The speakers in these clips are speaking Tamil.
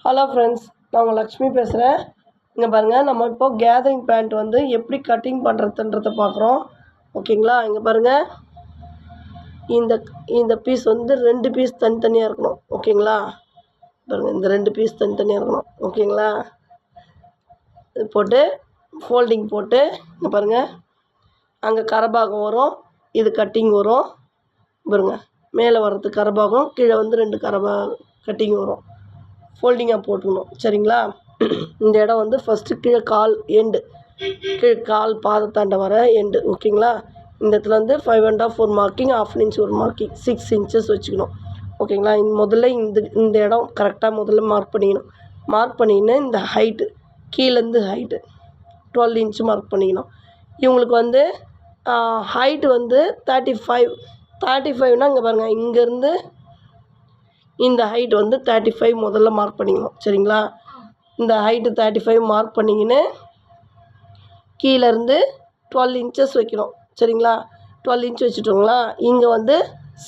ஹலோ ஃப்ரெண்ட்ஸ், நான் உங்கள் லக்ஷ்மி பேசுகிறேன். இங்கே பாருங்கள், நம்ம இப்போ கேதரிங் பேண்ட் வந்து எப்படி கட்டிங் பண்ணுறதுன்றதை பார்க்குறோம். ஓகேங்களா? இங்கே பாருங்கள், இந்த இந்த பீஸ் வந்து 2 பீஸ் தனித்தனியாக இருக்கணும். ஓகேங்களா? பாருங்கள், இந்த 2 பீஸ் தனித்தனியாக இருக்கணும். ஓகேங்களா? இது போட்டு ஃபோல்டிங் போட்டு இங்கே பாருங்கள், அங்கே கரபாகம் வரும், இது கட்டிங் வரும். பாருங்கள், மேலே வர்றது கரபாகம், கீழே வந்து 2 கட்டிங் வரும். ஃபோல்டிங்காக போட்டுக்கணும். சரிங்களா? இந்த இடம் வந்து ஃபஸ்ட்டு கீழே கால் எண்டு, கீழே கால் பாதத்தாண்ட வர எண்டு. ஓகேங்களா? இந்த இடத்துல வந்து 5 1/2 ஒரு மார்க்கிங், 1/2 இன்ச் ஒரு மார்க்கிங், 6 இன்ச்சஸ் வச்சுக்கணும். ஓகேங்களா? முதல்ல இந்த இடம் கரெக்டாக முதல்ல மார்க் பண்ணிக்கணும். மார்க் பண்ணிக்கின்னு இந்த ஹைட்டு கீழேருந்து ஹைட்டு 12 இன்ச்சு மார்க் பண்ணிக்கணும். இவங்களுக்கு வந்து ஹைட்டு வந்து 35 இங்கே பாருங்கள், இங்கேருந்து இந்த ஹைட் வந்து 35 முதல்ல மார்க் பண்ணிக்கணும். சரிங்களா? இந்த ஹைட்டு 35 மார்க் பண்ணிக்கின்னு கீழேருந்து 12 இன்ச்சஸ் வைக்கணும். சரிங்களா? 12 இன்ச் வச்சுட்டோங்களா? இங்கே வந்து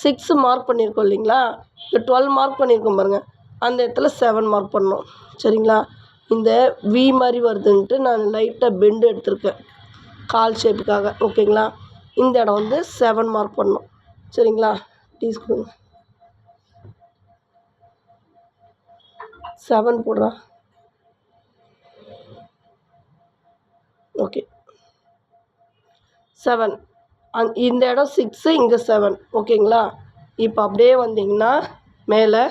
6 மார்க் பண்ணியிருக்கோம் இல்லைங்களா? இந்த 12 மார்க் பண்ணியிருக்கோம் பாருங்கள், அந்த இடத்துல 7 மார்க் பண்ணணும். சரிங்களா? இந்த வி மாதிரி வருதுன்ட்டு நான் லைட்டாக பெண்டு எடுத்திருக்கேன் கால் ஷேப்புக்காக. ஓகேங்களா? இந்த இடம் வந்து 7 மார்க் பண்ணணும். சரிங்களா? டீஸ் கொடுங்க. 7 போடுறா. ஓகே, 7. இந்த இடம் 6, இங்கே 7. ஓகேங்களா? இப்போ அப்படியே வந்தீங்கன்னா மேலே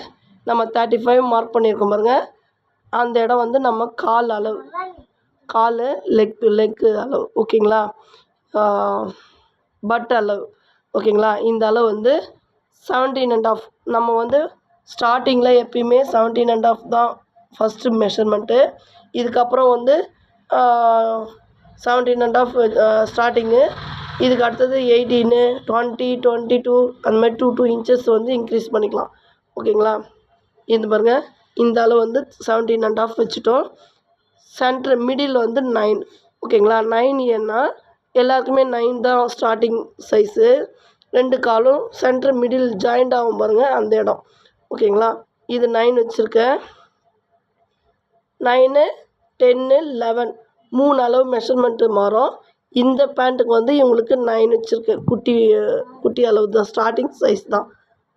நம்ம 35 மார்க் பண்ணியிருக்கோம் பாருங்கள், அந்த இடம் வந்து நம்ம கால் அளவு, கால் லெக்கு அளவு. ஓகேங்களா? பட் அளவு. ஓகேங்களா? இந்த அளவு வந்து 17 1/2. நம்ம வந்து ஸ்டார்டிங்கில் எப்பயுமே 17 1/2 தான் ஃபஸ்ட்டு மெஷர்மெண்ட்டு. இதுக்கப்புறம் வந்து 17 1/2 ஸ்டார்டிங்கு. இதுக்கு அடுத்தது 18, 20, 22 அந்த மாதிரி 2 இன்ச்சஸ் வந்து இன்க்ரீஸ் பண்ணிக்கலாம். ஓகேங்களா? இது பாருங்கள், இந்த அளவு வந்து 17 1/2 வச்சுட்டோம். சென்டர் மிடில் வந்து 9. ஓகேங்களா? 9 ஏன்னா எல்லாருக்குமே 9 தான் ஸ்டார்டிங் சைஸு. 2 காலும் சென்டர் மிடில் ஜாயிண்ட் ஆகும் பாருங்கள், அந்த இடம். ஓகேங்களா? இது 9 வச்சுருக்கேன். 9, 10, 11 3 அளவு மெஷர்மெண்ட்டு மாறும். இந்த பேண்ட்டுக்கு வந்து இவங்களுக்கு 9 வச்சுருக்கேன். குட்டி அளவு தான், ஸ்டார்டிங் சைஸ் தான்.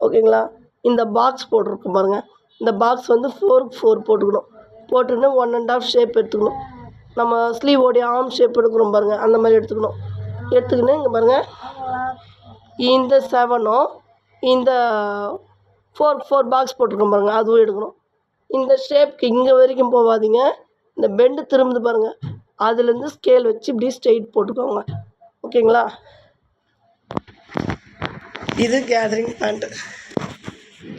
ஓகேங்களா? இந்த பாக்ஸ் போட்டிருக்கோம் பாருங்கள், இந்த பாக்ஸ் வந்து 4க்கு 4 போட்டுக்கணும். போட்டுன்னு 1 1/2 ஷேப் எடுத்துக்கணும். நம்ம ஸ்லீவோடைய ஆர்ம் ஷேப் எடுக்கிறோம் பாருங்கள், அந்த மாதிரி எடுத்துக்கணும். எடுத்துக்கின்னு இங்கே பாருங்கள், இந்த 7ம் இந்த 4 பாக்ஸ் போட்டிருக்கோம் பாருங்கள், அதுவும் எடுக்கணும். இந்த ஷேப்க்கு இங்கே வரைக்கும் போகாதீங்க, இந்த பெண்டு திரும்புது பாருங்கள், அதுலேருந்து ஸ்கேல் வச்சு இப்படி ஸ்ட்ரெயிட் போட்டுக்கோங்க. ஓகேங்களா? இது கேதரிங் பேண்ட்டு.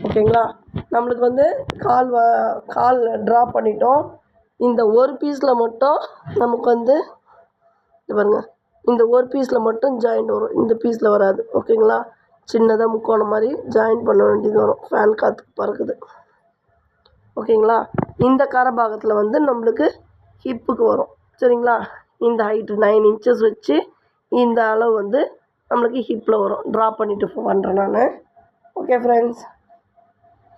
ஓகேங்களா? நம்மளுக்கு வந்து கால் ட்ரா பண்ணிட்டோம். இந்த ஒரு பீஸில் மட்டும் நமக்கு வந்து இது பாருங்கள், இந்த ஒரு பீஸில் மட்டும் ஜாயிண்ட் வரும், இந்த பீஸில் வராது. ஓகேங்களா? சின்னதாக முக்கோணம் மாதிரி ஜாயின் பண்ண வேண்டியது வரும். ஃபேன் காற்றுக்கு பறக்குது. ஓகேங்களா? இந்த கரபாகத்தில் வந்து நம்மளுக்கு ஹிப்புக்கு வரும். சரிங்களா? இந்த ஹைட்டு 9 இன்ச்சஸ் வச்சு இந்த அளவு வந்து நம்மளுக்கு ஹிப்பில் வரும். ட்ரா பண்ணிவிட்டு பண்ணுறேன் நான். ஓகே ஃப்ரெண்ட்ஸ்,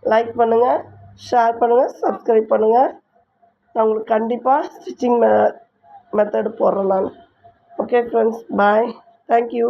லைக் பண்ணுங்கள், ஷேர் பண்ணுங்கள், சப்ஸ்கிரைப் பண்ணுங்கள். நான் உங்களுக்கு கண்டிப்பாக ஸ்டிச்சிங் மெத்தடு போடுறேன் நான். ஓகே ஃப்ரெண்ட்ஸ், பாய், தேங்க்யூ.